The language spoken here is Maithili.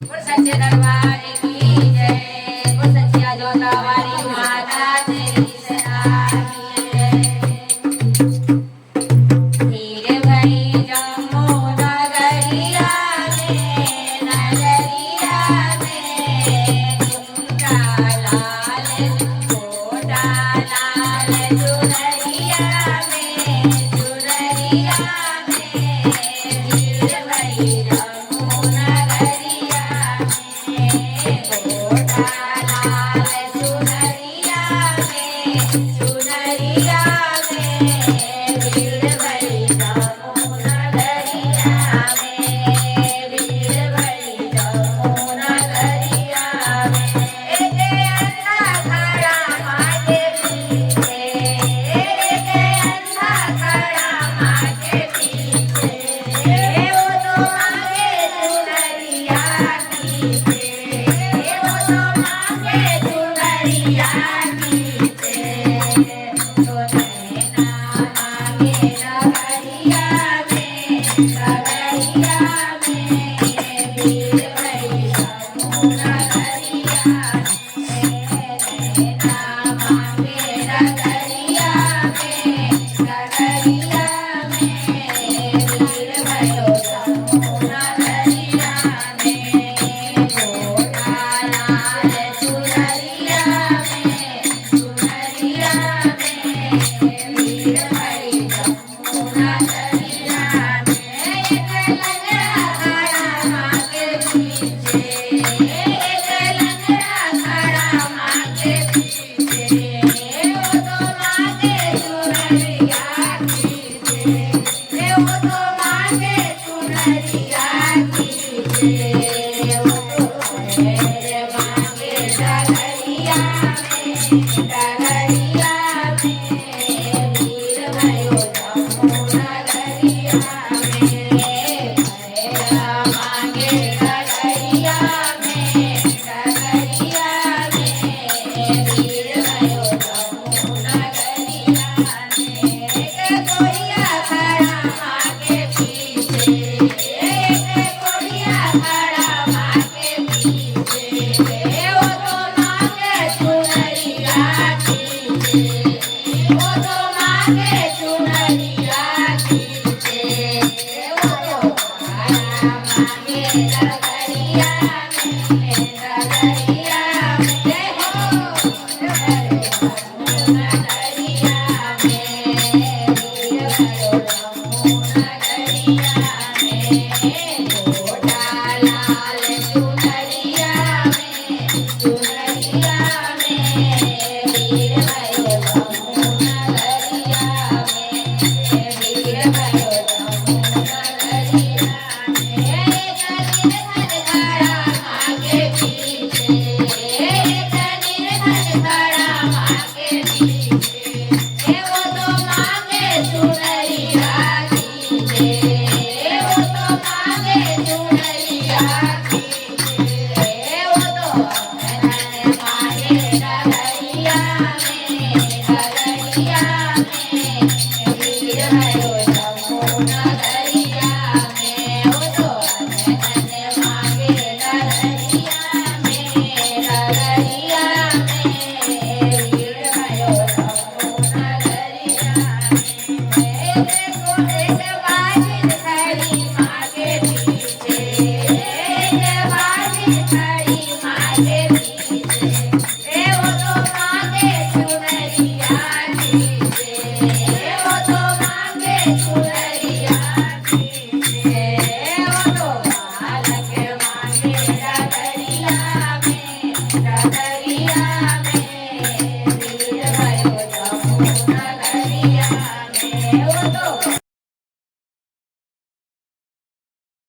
बोल सच्चे दरबार की जय। बोल सच्चिया जोता वाली माता तेरी सदा की जय। धीरे भई जमुना नगरिया में, नगरिया में झुमका लाल छोटा लाल चुनरिया में, चुनरिया में धीरे भई जमुना नगरिया में, छोटा लाल चुनरिया में, चुनरिया में भीड़ भरी जमुना नगरिया में, भीड़ भरी जमुना नगरिया में। एके अंधा खड़ा माँ के पीछे, एके अंधा खड़ा माँ के पीछे, वो तो मांगे चुनरिया कीजे, वो तो मांगे चुनरिया कीजे। तो नैना मांगे नगरिया में, नगरिया में भीड़ भरी जमुना नगरिया में, नैना मांगे नगरिया में, नगरिया में भीड़ भयो जमुना नगरिया में, छोटा लाल चुनरिया में, चुनरिया में भीड़ भरी जमुना नगरिया में। एक लंगड़ा खड़ा माँ के पीछे, एक लंगड़ा खड़ा माँ के पीछे, वो तो मांगे चुनरिया कीजे, वो तो मांगे चुनरिया कीजे। वो तो मेरे मांगे डगरिया में, डगरिया में भीड़ भयो जमुना नगरिया में, मेरा मांगे डगरिया में, डगरिया में भीड़ भयो जमुना नगरिया में। एक कोढ़िया खड़ा माँ के पीछे, एक कोढ़िया खड़ा माँ के पीछे, वो तो मांगे चुनरिया कीजे, वो तो मांगे चुनरिया कीजे। वो तो खड़ा मांगे नगरिया में, नगरिया में हो जमुना नगरिया में, भीड़ भयो जमुना नगरिया में, छोटा लाल चुनरिया में, चुनरिया में भीड़ भयो जमुना नगरिया में, भीड़ भयो जमुना नगरिया में। एक निर्धन खड़ा माँ के पीछे, एक निर्धन खड़ा माँ के पीछे, वो तो मांगे चुनरिया कीजे, वो तो मांगे चुनरिया कीजे। वो तो नैना मांगे डगरिया में, डगरिया में भीड़ भयो जमुना नगरिया में, वो तो नैना मांगे डगरिया में, डगरिया में भीड़ भयो जमुना नगरिया में। एक बाजिन खड़ी माँ के पीछे, एक बाजिन